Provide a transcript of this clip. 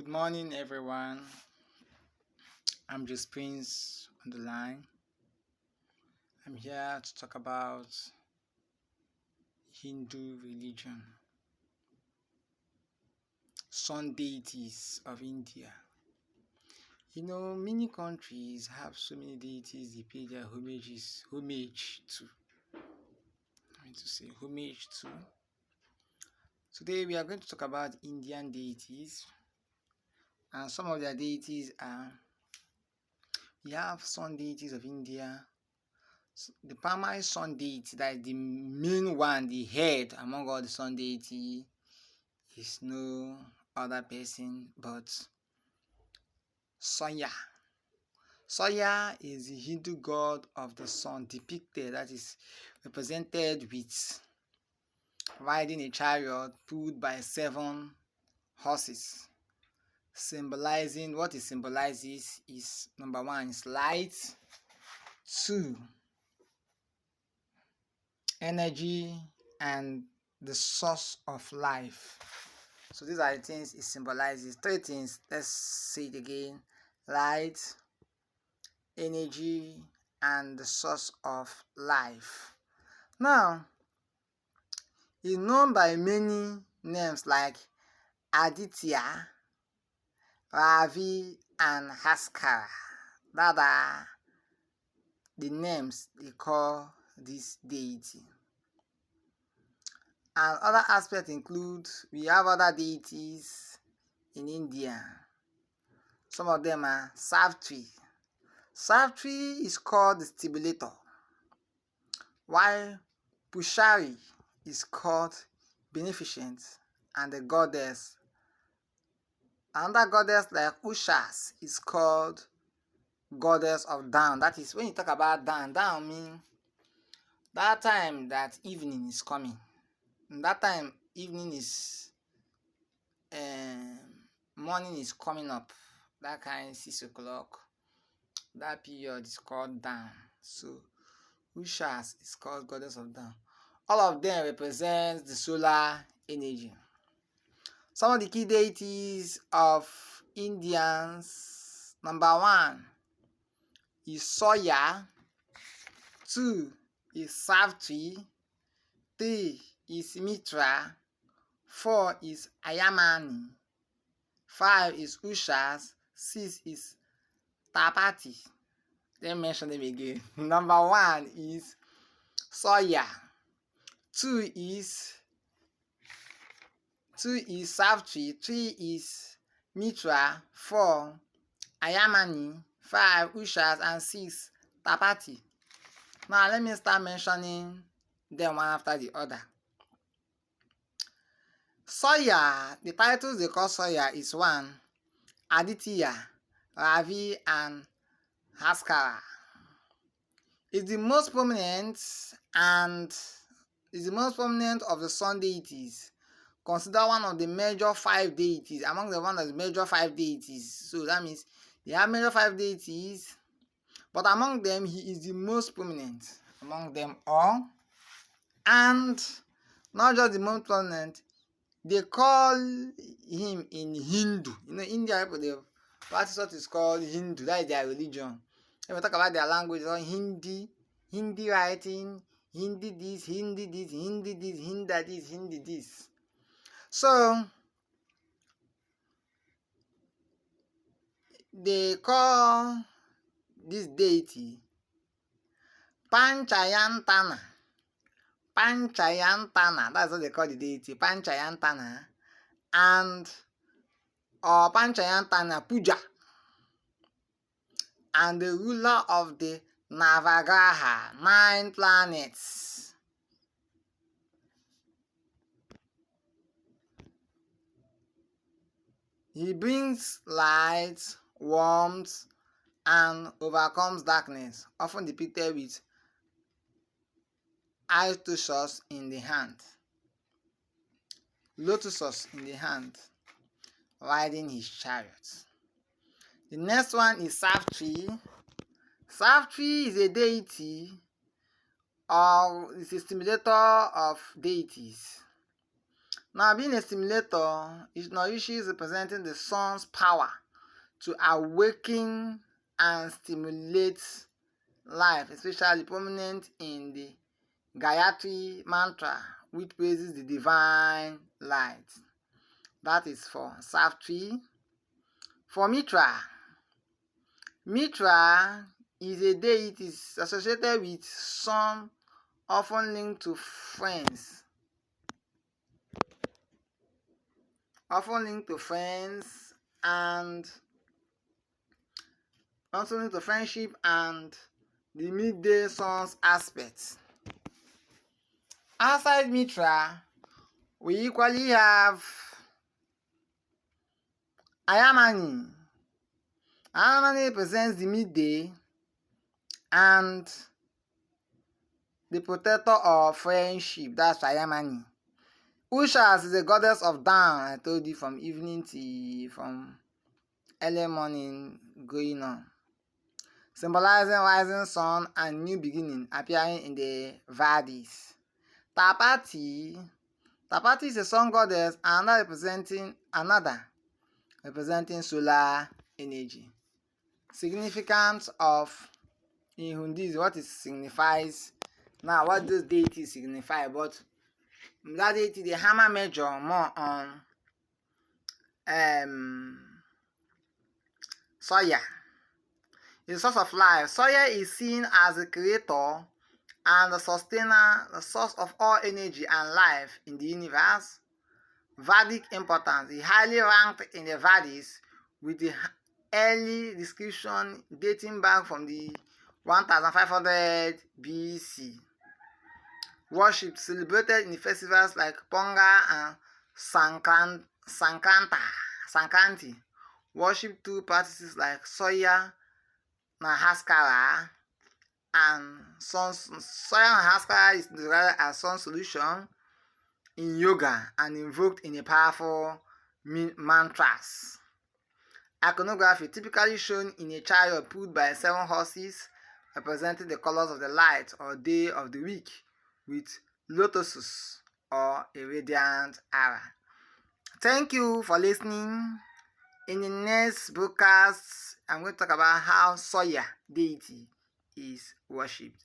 Good morning, everyone. I'm just Prince on the line. I'm here to talk about Hindu religion, sun deities of India. Many countries have so many deities they pay their homage to. Homage to. Today we are going to talk about Indian deities, and some of their deities are. We have sun deities of India. The primary sun deity, that is the main one, the head among all the sun deity, is no other person but Surya. Surya is the Hindu god of the sun depicted, that is represented with riding a chariot pulled by 7 horses. Symbolizing what it symbolizes is number 1 is light, 2 energy, and the source of life. So these are the things it symbolizes. 3 things. Let's say it again: light, energy, and the source of life. Now, it's known by many names like Aditya, Ravi, and Haskara. That are the names they call this deity. And other aspects include, we have other deities in India. Some of them are Savitri. Savitri is called the stimulator, while Pushari is called beneficent, and the goddess. Another goddess like Ushas is called goddess of dawn. That is, when you talk about dawn means that time that evening is coming. And that time evening is morning is coming up. That kind 6 o'clock. That period is called dawn. So Ushas is called goddess of dawn. All of them represent the solar energy. Some of the key deities of Indians: number 1 is Surya, 2 is Savitri, 3 is Mitra, 4 is Ayamani, 5 is Ushas, 6 is Tapati. Let me mention them again. Number 1 is Surya, 2 is Savitri, 3 is Mitra, 4 Ayamani, 5 Ushas, and 6 Tapati. Now let me start mentioning them one after the other. Surya, the titles they call Surya is 1 Aditya, Ravi, and Haskara. It's the most prominent of the sun deities. Considered one of the major 5 deities, among the major 5 deities. So that means they have major 5 deities, but among them he is the most prominent among them all. And not just the most prominent, they call him in Hindu. India people, they practice what is called Hindu. That is their religion. When we talk about their language, it's Hindi, Hindi writing, Hindi this, Hindi this, Hindi this, Hindi this, Hindi this. So they call this deity Panchayantana. Panchayantana, that's what they call the deity, Panchayantana, or Panchayantana Puja, and the ruler of the Navagraha, 9 planets. He brings light, warmth, and overcomes darkness, often depicted with lotuses in the hand, riding his chariot. The next one is Savitri. Savitri is a deity, or is a stimulator of deities. Now, being a stimulator is not usually representing the sun's power to awaken and stimulate life, especially prominent in the Gayatri mantra, which praises the divine light. That is for Savitri. For Mitra, Mitra is a deity associated with sun, often linked to friends. And also linked to friendship and the midday sun's aspects. Outside Mitra, we equally have Ayamani. Ayamani represents the midday and the protector of friendship. That's Ayamani. Ushas is a goddess of dawn, I told you, from evening till from early morning going on, symbolizing rising sun and new beginning appearing in the Vadis. Tapati is a sun goddess, another representing solar energy. Significance of in Hundis, what it signifies. Now, what those deities signify, but that deity, the hammer major more on Soya. The source of life. Soya is seen as the creator and the sustainer, the source of all energy and life in the universe. Vedic importance. He highly ranked in the Vedas, with the early description dating back from the 1500 BC. Worship celebrated in festivals like Ponga and Sankranti. Worship through practices like Soya Nahaskara and Soya Nahaskara is described as sun solution in yoga and invoked in a powerful mantras. Iconography typically shown in a chariot pulled by 7 horses, representing the colors of the light or day of the week, with lotuses or a radiant aura. Thank you for listening. In the next broadcast, I'm going to talk about how Soya deity is worshipped.